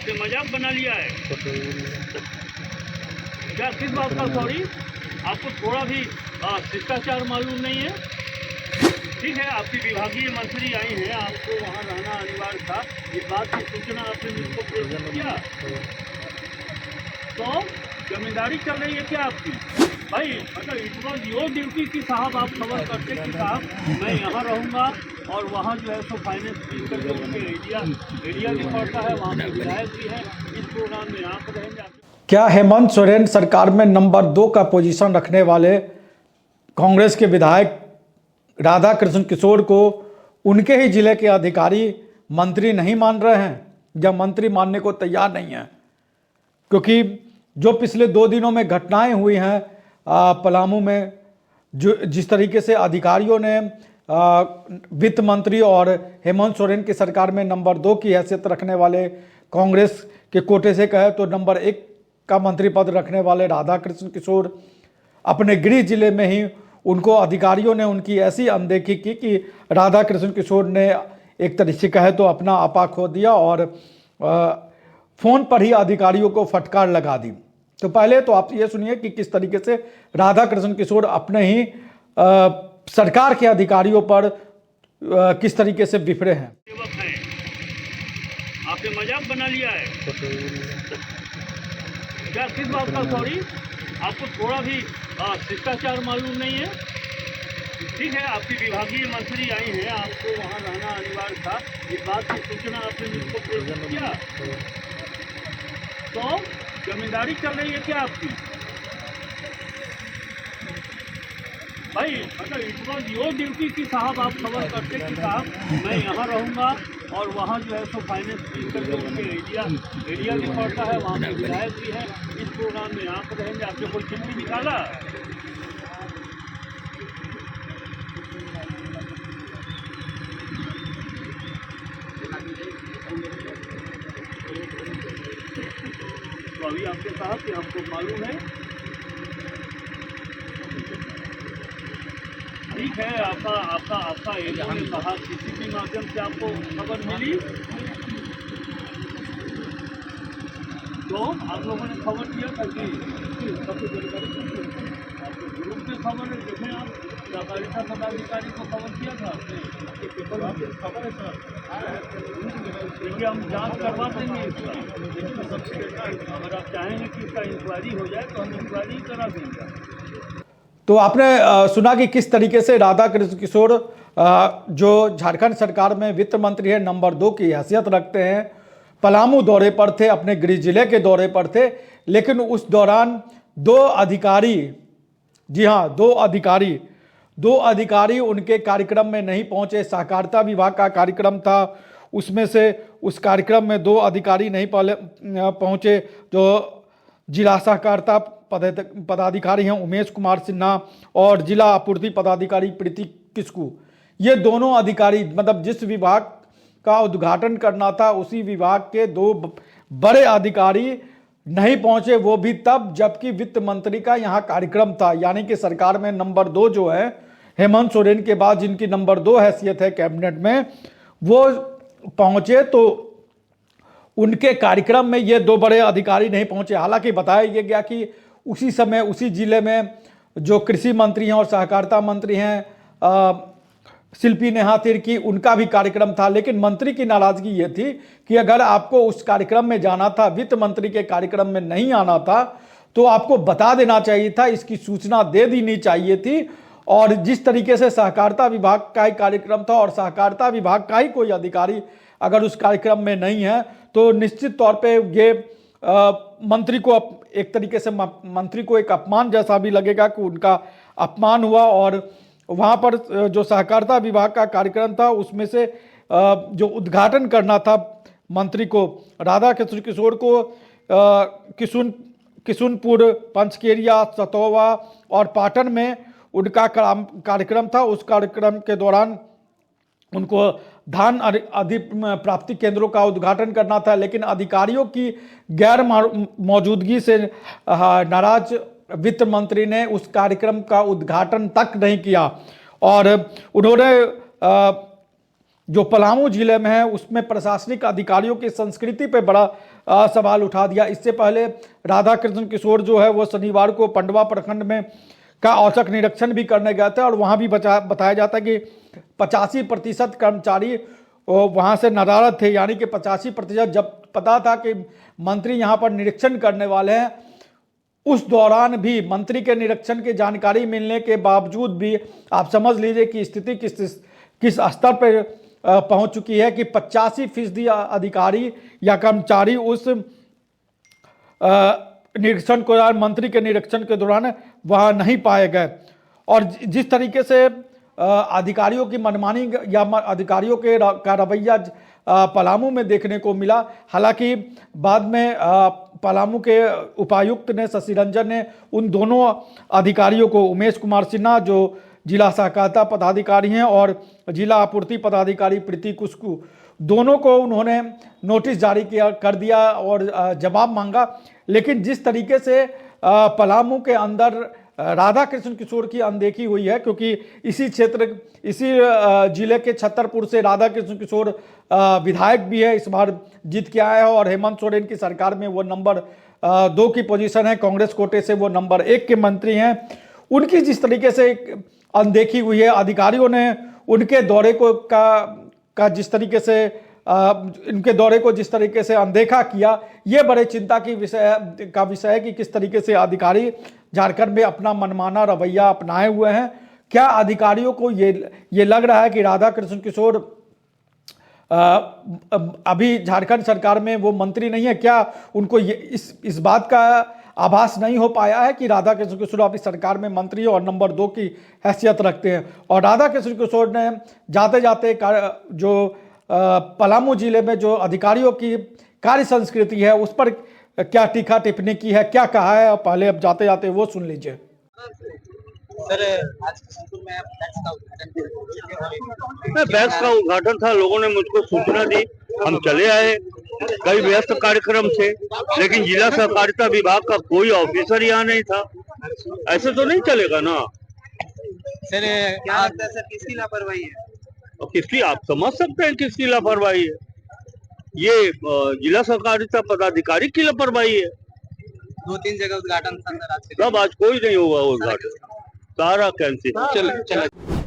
आपने मजाक बना लिया है क्या? किस बात का सॉरी? आपको थोड़ा भी शिष्टाचार मालूम नहीं है? ठीक है, आपकी विभागीय मंत्री आई हैं, आपको वहाँ रहना अनिवार्य था, इस बात की सूचना आपने मुझको प्रेषित किया, तो जमींदारी चल रही है क्या आपकी? भाई मतलब इट वॉज योर ड्यूटी कि साहब आप खबर करते कि साहब मैं यहाँ रहूँगा और वहाँ जो है सो फाइनेंस मिनिस्टर जो उनके एरिया भी पड़ता है, वहाँ पे विधायक भी है, इस प्रोग्राम में यहाँ पर रहेंगे। क्या हेमंत सोरेन सरकार में नंबर 2 का पोजीशन रखने वाले कांग्रेस के विधायक राधा कृष्ण किशोर को उनके ही जिले के अधिकारी मंत्री नहीं मान रहे हैं या मंत्री मानने को तैयार नहीं हैं? क्योंकि जो पिछले 2 दिनों में घटनाएं हुई हैं पलामू में, जो जिस तरीके से अधिकारियों ने वित्त मंत्री और हेमंत सोरेन की सरकार में नंबर 2 की हैसियत रखने वाले कांग्रेस के कोटे से कहे तो नंबर 1 का मंत्री पद रखने वाले राधा कृष्ण किशोर अपने गृह जिले में ही उनको अधिकारियों ने उनकी ऐसी अनदेखी की कि राधा कृष्ण किशोर ने एक तरीके से कहे तो अपना आपा खो दिया और फोन पर ही अधिकारियों को फटकार लगा दी। तो पहले तो आप ये सुनिए कि किस तरीके से राधा कृष्ण किशोर अपने ही सरकार के अधिकारियों पर किस तरीके से बिफरे हैं। आपने मजाक बना लिया है क्या? किस बात का सॉरी? आपको थोड़ा भी शिष्टाचार मालूम नहीं है? ठीक है, आपकी विभागीय मंत्री आई हैं, आपको वहाँ रहना अनिवार्य था, इस बात की सूचना आपने मुझको प्रेषित किया, तो जमींदारी चल रही है क्या आपकी? भाई मतलब इट वॉज योर ड्यूटी कि साहब आप खबर करते कि साहब मैं यहाँ रहूँगा और वहाँ जो है सो फाइनेंस मिनिस्टर जो उनके एरिया भी पड़ता है, वहाँ पे विधायक भी है, इस प्रोग्राम में यहाँ पर रहेंगे। आपने कोई चिट्ठी निकाला? तो अभी आपने कहा कि हमको मालूम है, ठीक है, आपका एरिया ने कहा किसी भी माध्यम से आपको खबर मिली तो आप लोगों ने खबर किया था कि सबको जानकारी आपके ग्रुप में खबर है, देखें आप सहकारिता पदाधिकारी को खबर किया था आपने पेपर में खबर है सर, देखिए हम जांच करवा देंगे इसका, अगर आप चाहेंगे कि इसका इंक्वायरी हो जाए तो हम इंक्वायरी करा देंगे। तो आपने सुना कि किस तरीके से राधा कृष्ण किशोर जो झारखंड सरकार में वित्त मंत्री है, नंबर 2 की हैसियत रखते हैं, पलामू दौरे पर थे, अपने गृह जिले के दौरे पर थे, लेकिन उस दौरान 2 अधिकारी, जी हाँ 2 अधिकारी उनके कार्यक्रम में नहीं पहुंचे। सहकारिता विभाग का कार्यक्रम था, उसमें से उस कार्यक्रम में 2 अधिकारी नहीं पहुंचे, जो जिला सहकारिता पदाधिकारी हैं उमेश कुमार सिन्हा और जिला आपूर्ति पदाधिकारी प्रीति किस्कू। ये दोनों अधिकारी मतलब जिस विभाग का उद्घाटन करना था उसी विभाग के 2 बड़े अधिकारी नहीं पहुंचे, वो भी तब जबकि वित्त मंत्री का यहाँ कार्यक्रम था। यानी कि सरकार में नंबर 2 जो है हेमंत सोरेन के बाद जिनकी नंबर 2 हैसियत है कैबिनेट में, वो पहुंचे तो उनके कार्यक्रम में ये 2 बड़े अधिकारी नहीं पहुंचे। हालांकि बताया ये गया कि उसी समय उसी जिले में जो कृषि मंत्री हैं और सहकारिता मंत्री हैं शिल्पी नेहा तिर्की, उनका भी कार्यक्रम था, लेकिन मंत्री की नाराजगी ये थी कि अगर आपको उस कार्यक्रम में जाना था, वित्त मंत्री के कार्यक्रम में नहीं आना था, तो आपको बता देना चाहिए था, इसकी सूचना दे देनी चाहिए थी। और जिस तरीके से सहकारिता विभाग का ही कार्यक्रम था और सहकारिता विभाग का ही कोई अधिकारी अगर उस कार्यक्रम में नहीं है तो निश्चित तौर पे ये मंत्री को एक तरीके से मंत्री को एक अपमान जैसा भी लगेगा कि उनका अपमान हुआ। और वहाँ पर जो सहकारिता विभाग का कार्यक्रम था उसमें से जो उद्घाटन करना था मंत्री को, राधा कृष्ण किशोर को किशुनपुर, पंचकेरिया, सतोवा और पाटन में उनका कार्यक्रम था। उस कार्यक्रम के दौरान उनको धान अधिप्राप्ति केंद्रों का उद्घाटन करना था, लेकिन अधिकारियों की गैर मौजूदगी से नाराज वित्त मंत्री ने उस कार्यक्रम का उद्घाटन तक नहीं किया। और उन्होंने जो पलामू जिले में है उसमें प्रशासनिक अधिकारियों की संस्कृति पे बड़ा सवाल उठा दिया। इससे पहले राधा कृष्ण किशोर जो है वो शनिवार को पंडवा प्रखंड में का औचक निरीक्षण भी करने गए थे और वहाँ भी बताया जाता है कि 85% कर्मचारी वहाँ से नदारद थे, यानी कि 85% जब पता था कि मंत्री यहाँ पर निरीक्षण करने वाले हैं, उस दौरान भी मंत्री के निरीक्षण की जानकारी मिलने के बावजूद भी आप समझ लीजिए कि स्थिति किस स्तर पर पहुंच चुकी है कि 85% अधिकारी या कर्मचारी उस निरीक्षण के दौरान, मंत्री के निरीक्षण के दौरान वहां नहीं पाए गए। और जिस तरीके से अधिकारियों की मनमानी या अधिकारियों का रवैया पलामू में देखने को मिला। हालांकि बाद में पलामू के उपायुक्त ने, शशि रंजन ने, उन दोनों अधिकारियों को, उमेश कुमार सिन्हा जो जिला सहकारिता पदाधिकारी हैं और जिला आपूर्ति पदाधिकारी प्रीति कुस्कू, दोनों को उन्होंने नोटिस जारी कर दिया और जवाब मांगा। लेकिन जिस तरीके से पलामू के अंदर राधा कृष्ण किशोर की अनदेखी हुई है, क्योंकि इसी जिले के छतरपुर से राधा कृष्ण किशोर विधायक भी है, इस बार जीत के आए हैं और हेमंत सोरेन की सरकार में वो नंबर 2 की पोजीशन है, कांग्रेस कोटे से वो नंबर 1 के मंत्री हैं। उनकी जिस तरीके से अनदेखी हुई है, अधिकारियों ने उनके दौरे का जिस तरीके से इनके दौरे को जिस तरीके से अनदेखा किया, ये बड़े चिंता की विषय है कि किस तरीके से अधिकारी झारखंड में अपना मनमाना रवैया अपनाए हुए हैं। क्या अधिकारियों को ये लग रहा है कि राधा कृष्ण किशोर अभी झारखंड सरकार में वो मंत्री नहीं है? क्या उनको इस बात का आभास नहीं हो पाया है कि राधा कृष्ण किशोर अभी सरकार में मंत्री और नंबर 2 की हैसियत रखते हैं? और राधा कृष्ण किशोर ने जाते जाते जो पलामू जिले में जो अधिकारियों की कार्य संस्कृति है उस पर क्या टीका टिप्पणी की है, क्या कहा है, पहले अब जाते जाते वो सुन लीजिए। सर, आज किशनपुर में पैक्स का उद्घाटन किया। पैक्स का उद्घाटन था, लोगों ने मुझको सूचना दी, हम चले आए कई व्यस्त कार्यक्रम से, लेकिन जिला सहकारिता विभाग का कोई ऑफिसर यहाँ नहीं था। ऐसे तो नहीं चलेगा ना सर। क्या लगता है सर, किसकी लापरवाही है? और किसकी, आप समझ सकते हैं किसकी लापरवाही है। ये जिला सहकारिता पदाधिकारी की लापरवाही है। 2-3 जगह उद्घाटन था सर आज। सब आज कोई नहीं होगा उद्घाटन, सारा कैंसिल। चलो।